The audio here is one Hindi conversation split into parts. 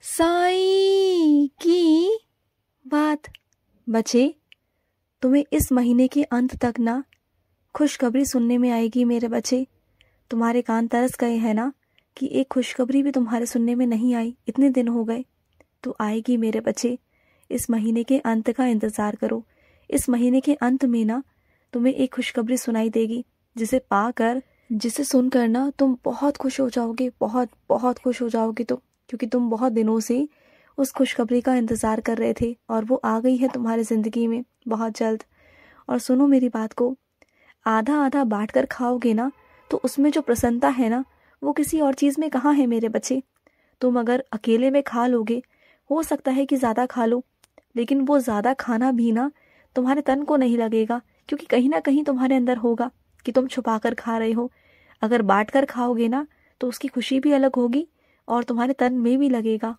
साईं की बात। बच्चे, तुम्हें इस महीने के अंत तक ना खुशखबरी सुनने में आएगी मेरे बच्चे। तुम्हारे कान तरस गए हैं ना कि एक खुशखबरी भी तुम्हारे सुनने में नहीं आई, इतने दिन हो गए। तो आएगी मेरे बच्चे। इस महीने के अंत का इंतज़ार करो। इस महीने के अंत में ना तुम्हें एक खुशखबरी सुनाई देगी, जिसे सुनकर ना तुम बहुत खुश हो जाओगे, बहुत बहुत खुश हो जाओगे तुम, क्योंकि तुम बहुत दिनों से उस खुशखबरी का इंतज़ार कर रहे थे और वो आ गई है तुम्हारी ज़िंदगी में बहुत जल्द। और सुनो मेरी बात को, आधा आधा बांट कर खाओगे ना तो उसमें जो प्रसन्नता है ना वो किसी और चीज़ में कहाँ है मेरे बच्चे। तुम अगर अकेले में खा लोगे, हो सकता है कि ज़्यादा खा लो, लेकिन वो ज़्यादा खाना भी ना तुम्हारे तन को नहीं लगेगा, क्योंकि कहीं ना कहीं तुम्हारे अंदर होगा कि तुम छुपा कर खा रहे हो। अगर बांट कर खाओगे ना तो उसकी खुशी भी अलग होगी और तुम्हारे तन में भी लगेगा।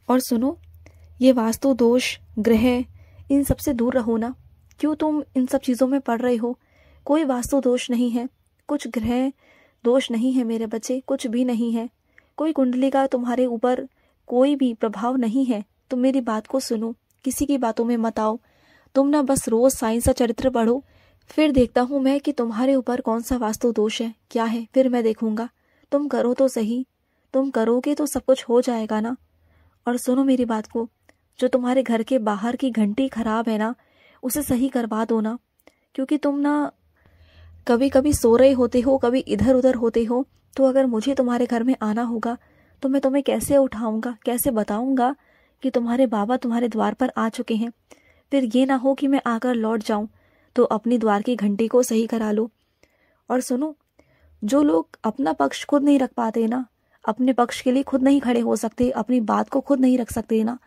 और सुनो, ये वास्तु दोष, ग्रह, इन सब से दूर रहो ना। क्यों तुम इन सब चीज़ों में पड़ रहे हो? कोई वास्तु दोष नहीं है, कुछ ग्रह दोष नहीं है मेरे बच्चे, कुछ भी नहीं है। कोई कुंडली का तुम्हारे ऊपर कोई भी प्रभाव नहीं है। तुम मेरी बात को सुनो, किसी की बातों में मत आओ। तुम ना बस रोज साइंस का चरित्र पढ़ो, फिर देखता हूँ मैं कि तुम्हारे ऊपर कौन सा वास्तु दोष है, क्या है, फिर मैं देखूंगा। तुम करो तो सही, तुम करोगे तो सब कुछ हो जाएगा ना। और सुनो मेरी बात को, जो तुम्हारे घर के बाहर की घंटी खराब है ना उसे सही करवा दो ना, क्योंकि तुम ना कभी कभी सो रहे होते हो, कभी इधर उधर होते हो। तो अगर मुझे तुम्हारे घर में आना होगा तो मैं तुम्हें कैसे उठाऊंगा, कैसे बताऊंगा कि तुम्हारे बाबा तुम्हारे द्वार पर आ चुके हैं। फिर ये ना हो कि मैं आकर लौट जाऊं। तो अपनी द्वार की घंटी को सही करा लो। और सुनो, जो लोग अपना पक्ष खुद नहीं रख पाते ना, अपने पक्ष के लिए खुद नहीं खड़े हो सकते, अपनी बात को खुद नहीं रख सकते ना,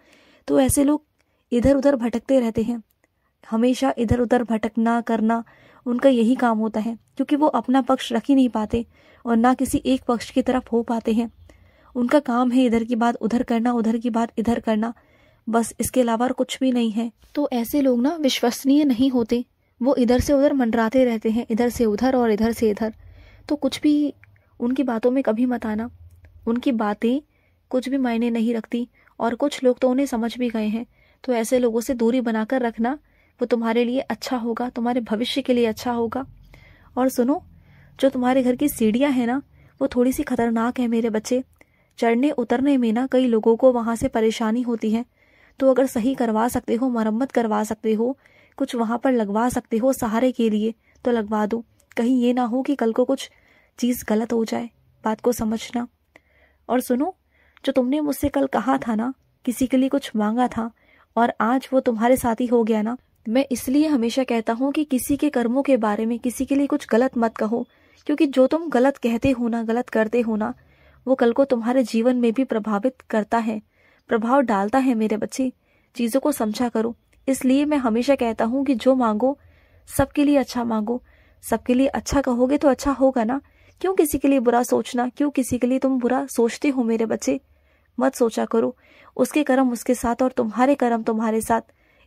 तो ऐसे लोग इधर उधर भटकते रहते हैं। हमेशा इधर उधर भटकना करना उनका यही काम होता है, क्योंकि वो अपना पक्ष रख ही नहीं पाते और ना किसी एक पक्ष की तरफ हो पाते हैं। उनका काम है इधर की बात उधर करना, उधर की बात इधर करना, बस इसके अलावा कुछ भी नहीं है। तो ऐसे लोग ना विश्वसनीय नहीं होते। वो इधर से उधर मंडराते रहते हैं, इधर से उधर और इधर से इधर। तो कुछ भी उनकी बातों में कभी मत आना। उनकी बातें कुछ भी मायने नहीं रखती और कुछ लोग तो उन्हें समझ भी गए हैं। तो ऐसे लोगों से दूरी बनाकर रखना, वो तुम्हारे लिए अच्छा होगा, तुम्हारे भविष्य के लिए अच्छा होगा। और सुनो, जो तुम्हारे घर की सीढ़ियाँ हैं ना वो थोड़ी सी खतरनाक है मेरे बच्चे। चढ़ने उतरने में ना कई लोगों को वहाँ से परेशानी होती है। तो अगर सही करवा सकते हो, मरम्मत करवा सकते हो, कुछ वहाँ पर लगवा सकते हो सहारे के लिए तो लगवा दो। कहीं ये ना हो कि कल को कुछ चीज़ गलत हो जाए, बात को समझना। और सुनो, जो तुमने मुझसे कल कहा था ना, किसी के लिए कुछ मांगा था और आज वो तुम्हारे साथ ही हो गया ना, मैं इसलिए हमेशा कहता हूँ कि किसी के कर्मों के बारे में किसी के लिए कुछ गलत मत कहो, क्योंकि जो तुम गलत कहते हो ना, गलत करते हो ना, वो कल को तुम्हारे जीवन में भी प्रभावित करता है, प्रभाव डालता है मेरे बच्चे। चीज़ों को समझा करो। इसलिए मैं हमेशा कहता हूँ कि जो मांगो सबके लिए अच्छा मांगो। सबके लिए अच्छा कहोगे तो अच्छा होगा ना। क्यों किसी के लिए बुरा सोचना, क्यों किसी के लिए तुम बुरा सोचते हो मेरे बच्चे? मत सोचा करो। उसके कर्म उसके साथ और तुम्हारे कर्म तुम्हारे साथ,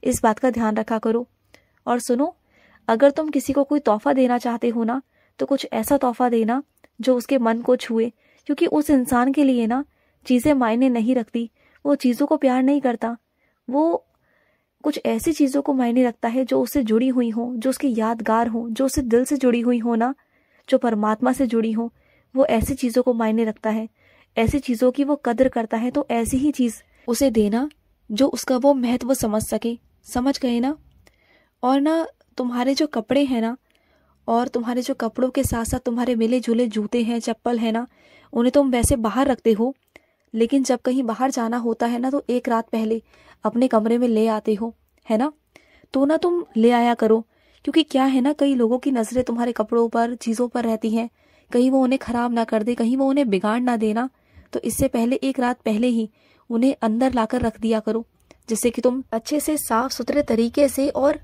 इस बात का ध्यान रखा करो। और सुनो, अगर तुम किसी को कोई तोहफा देना चाहते हो ना तो कुछ ऐसा तोहफा देना जो उसके मन को छुए, क्योंकि उस इंसान के लिए ना चीज़ें मायने नहीं रखती। वो चीज़ों को प्यार नहीं करता, वो कुछ ऐसी चीज़ों को मायने रखता है जो उससे जुड़ी हुई हो, जो उसकी यादगार हो, जो उससे दिल से जुड़ी हुई हो ना, जो परमात्मा से जुड़ी हो। वो ऐसी चीज़ों को मायने रखता है, ऐसी चीज़ों की वो कदर करता है। तो ऐसी ही चीज़ उसे देना जो उसका वो महत्व समझ सके। समझ गए ना? और ना तुम्हारे जो कपड़े हैं ना, और तुम्हारे जो कपड़ों के साथ साथ तुम्हारे मिले जुले जूते हैं, चप्पल है ना, उन्हें तुम वैसे बाहर रखते हो, लेकिन जब कहीं बाहर जाना होता है ना तो एक रात पहले अपने कमरे में ले आते हो, है ना? तो ना तुम ले आया करो, क्योंकि क्या है ना, कई लोगों की नज़रें तुम्हारे कपड़ों पर, चीज़ों पर रहती हैं। कहीं वो उन्हें खराब ना कर दे, कहीं वो उन्हें बिगाड़ ना देना। तो इससे पहले एक रात पहले ही उन्हें अंदर लाकर रख दिया करो, जिससे कि तुम अच्छे से साफ सुथरे तरीके से और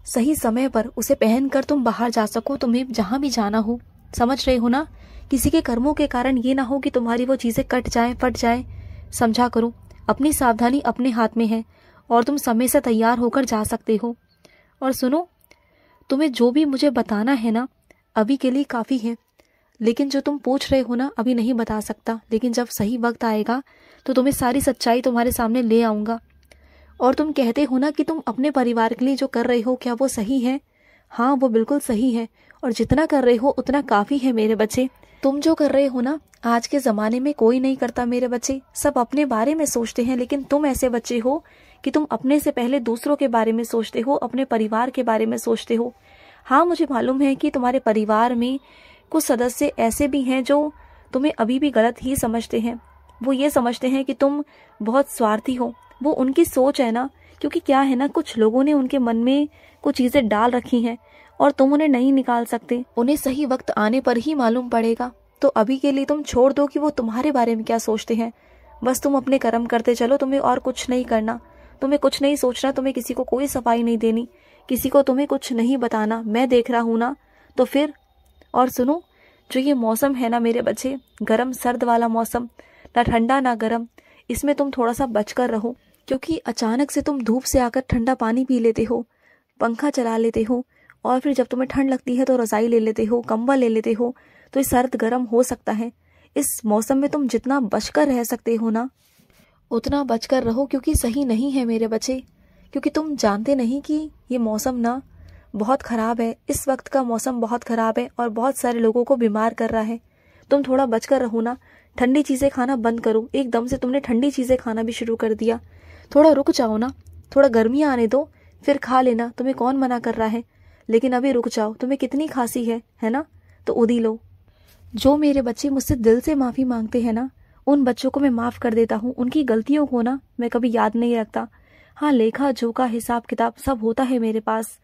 सही समय पर उसे पहनकर तुम बाहर जा सको, तुम्हें जहाँ भी जाना हो। समझ रहे हो ना? किसी के कर्मों के कारण ये ना हो कि तुम्हारी वो चीज़ें कट जाए, फट जाए। समझा करो, अपनी सावधानी अपने हाथ में है और तुम समय से तैयार होकर जा सकते हो। और सुनो, तुम्हें जो भी मुझे बताना है ना, अभी के लिए काफ़ी है। लेकिन जो तुम पूछ रहे हो ना अभी नहीं बता सकता, लेकिन जब सही वक्त आएगा तो तुम्हें सारी सच्चाई तुम्हारे सामने ले आऊँगा। और तुम कहते हो ना कि तुम अपने परिवार के लिए जो कर रहे हो क्या वो सही है? हाँ, वो बिल्कुल सही है, और जितना कर रहे हो उतना काफ़ी है मेरे बच्चे। तुम जो कर रहे हो ना आज के ज़माने में कोई नहीं करता मेरे बच्चे। सब अपने बारे में सोचते हैं, लेकिन तुम ऐसे बच्चे हो कि तुम अपने से पहले दूसरों के बारे में सोचते हो, अपने परिवार के बारे में सोचते हो। हाँ, मुझे मालूम है कि तुम्हारे परिवार में कुछ सदस्य ऐसे भी हैं जो तुम्हें अभी भी गलत ही समझते हैं। वो ये समझते हैं कि तुम बहुत स्वार्थी हो। वो उनकी सोच है ना, क्योंकि क्या है ना, कुछ लोगों ने उनके मन में कुछ चीज़ें डाल रखी हैं और तुम उन्हें नहीं निकाल सकते। उन्हें सही वक्त आने पर ही मालूम पड़ेगा। तो अभी के लिए तुम छोड़ दो कि वो तुम्हारे बारे में क्या सोचते हैं। बस तुम अपने कर्म करते चलो, तुम्हें और कुछ नहीं करना, तुम्हें कुछ नहीं सोचना, तुम्हें किसी को कोई सफाई नहीं देनी, किसी को तुम्हें कुछ नहीं बताना। मैं देख रहा हूँ ना, तो फिर। और सुनो, जो ये मौसम है ना मेरे बच्चे, गर्म सर्द वाला मौसम, ना ठंडा ना गर्म, इसमें तुम थोड़ा सा बचकर रहो, क्योंकि अचानक से तुम धूप से आकर ठंडा पानी पी लेते हो, पंखा चला लेते हो, और फिर जब तुम्हें ठंड लगती है तो रज़ाई ले लेते हो, कंबल ले लेते हो, तो ये सर्द गर्म हो सकता है। इस मौसम में तुम जितना बचकर रह सकते हो ना उतना बचकर रहो, क्योंकि सही नहीं है मेरे बच्चे। क्योंकि तुम जानते नहीं कि ये मौसम ना बहुत ख़राब है। इस वक्त का मौसम बहुत ख़राब है और बहुत सारे लोगों को बीमार कर रहा है। तुम थोड़ा बचकर रहो ना, ठंडी चीज़ें खाना बंद करो। एकदम से तुमने ठंडी चीज़ें खाना भी शुरू कर दिया। थोड़ा रुक जाओ ना, थोड़ा गर्मियाँ आने दो, फिर खा लेना, तुम्हें कौन मना कर रहा है। लेकिन अभी रुक जाओ, तुम्हें कितनी खांसी है ना, तो उदी लो। जो मेरे बच्चे मुझसे दिल से माफ़ी मांगते हैं ना, उन बच्चों को मैं माफ़ कर देता हूँ। उनकी गलतियों को ना मैं कभी याद नहीं रखता। हाँ, लेखा जोखा हिसाब किताब सब होता है मेरे पास,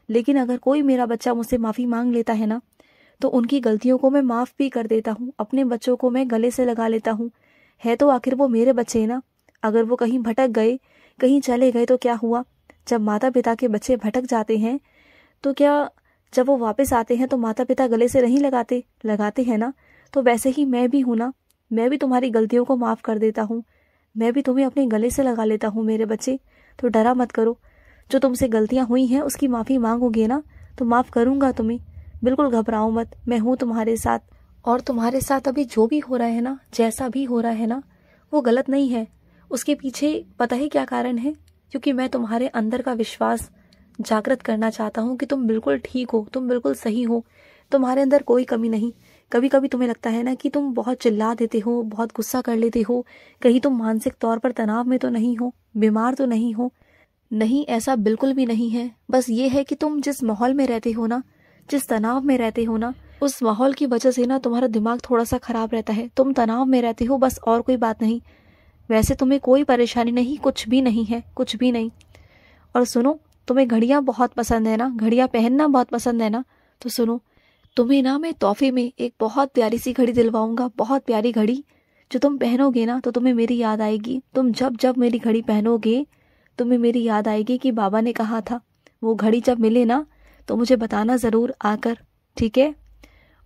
लेकिन अगर कोई मेरा बच्चा मुझसे माफ़ी मांग लेता है ना, तो उनकी गलतियों को मैं माफ़ भी कर देता हूँ। अपने बच्चों को मैं गले से लगा लेता हूँ। है तो आखिर वो मेरे बच्चे ना। अगर वो कहीं भटक गए, कहीं चले गए तो क्या हुआ? जब माता पिता के बच्चे भटक जाते हैं तो क्या, जब वो वापस आते हैं तो माता पिता गले से नहीं लगाते हैं ना। तो वैसे ही मैं भी हूँ ना, मैं भी तुम्हारी गलतियों को माफ़ कर देता हूँ। मैं भी तुम्हें अपने गले से लगा लेता हूँ मेरे बच्चे। तो डरा मत करो। जो तुमसे गलतियाँ हुई हैं उसकी माफ़ी मांगोगे ना तो माफ़ करूँगा तुम्हें। बिल्कुल घबराओ मत, मैं हूँ तुम्हारे साथ। और तुम्हारे साथ अभी जो भी हो रहा है ना, जैसा भी हो रहा है ना, वो गलत नहीं है। उसके पीछे पता है क्या कारण है? क्योंकि मैं तुम्हारे अंदर का विश्वास जागृत करना चाहता हूँ कि तुम बिल्कुल ठीक हो, तुम बिल्कुल सही हो, तुम्हारे अंदर कोई कमी नहीं। कभी कभी तुम्हें लगता है ना कि तुम बहुत चिल्ला देते हो, बहुत गुस्सा कर लेते हो, कहीं तुम मानसिक तौर पर तनाव में तो नहीं हो, बीमार तो नहीं हो। नहीं, ऐसा बिल्कुल भी नहीं है। बस ये है कि तुम जिस माहौल में रहते हो ना, जिस तनाव में रहते हो ना, उस माहौल की वजह से ना तुम्हारा दिमाग थोड़ा सा खराब रहता है। तुम तनाव में रहते हो, बस, और कोई बात नहीं। वैसे तुम्हें कोई परेशानी नहीं, कुछ भी नहीं है, कुछ भी नहीं। और सुनो, तुम्हें घड़ियाँ बहुत पसंद है ना, घड़ियाँ पहनना बहुत पसंद है ना, तो सुनो, तुम्हें ना मैं तोहफे में एक बहुत प्यारी सी घड़ी दिलवाऊंगा। बहुत प्यारी घड़ी, जो तुम पहनोगे ना तो तुम्हें मेरी याद आएगी। तुम जब जब मेरी घड़ी पहनोगे तुम्हें मेरी याद आएगी कि बाबा ने कहा था। वो घड़ी जब मिले ना तो मुझे बताना ज़रूर आकर, ठीक है?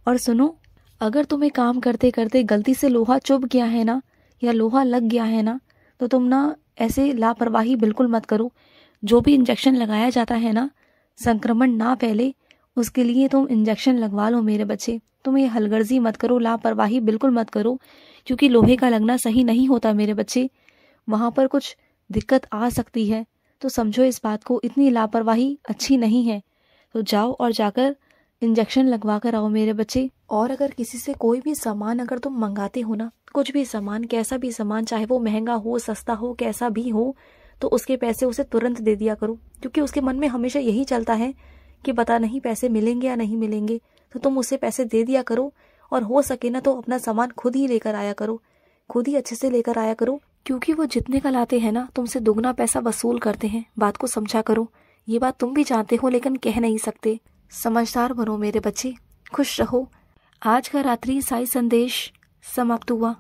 और सुनो, अगर तुम्हें काम करते करते गलती से लोहा चुभ गया है ना, या लोहा लग गया है ना, तो तुम ना ऐसे लापरवाही बिल्कुल मत करो। जो भी इंजेक्शन लगाया जाता है ना, संक्रमण ना फैले उसके लिए तुम इंजेक्शन लगवा लो मेरे बच्चे। तुम ये हलगर्जी मत करो, लापरवाही बिल्कुल मत करो, क्योंकि लोहे का लगना सही नहीं होता मेरे बच्चे। वहाँ पर कुछ दिक्कत आ सकती है, तो समझो इस बात को। इतनी लापरवाही अच्छी नहीं है। तो जाओ और जाकर इंजेक्शन लगवा कर आओ मेरे बच्चे। और अगर किसी से कोई भी सामान अगर तुम मंगाते हो ना, कुछ भी सामान, कैसा भी सामान, चाहे वो महंगा हो, सस्ता हो, कैसा भी हो, तो उसके पैसे उसे तुरंत दे दिया करो। क्योंकि उसके मन में हमेशा यही चलता है कि पता नहीं पैसे मिलेंगे या नहीं मिलेंगे। तो तुम उसे पैसे दे दिया करो, और हो सके ना तो अपना सामान खुद ही लेकर आया करो, खुद ही अच्छे से लेकर आया करो। क्योंकि वो जितने का लाते हैं ना, तुमसे दुगना पैसा वसूल करते हैं। बात को समझा करो। ये बात तुम भी जानते हो, लेकिन कह नहीं सकते। समझदार बनो मेरे बच्चे, खुश रहो। आज का रात्रि साई संदेश समाप्त हुआ।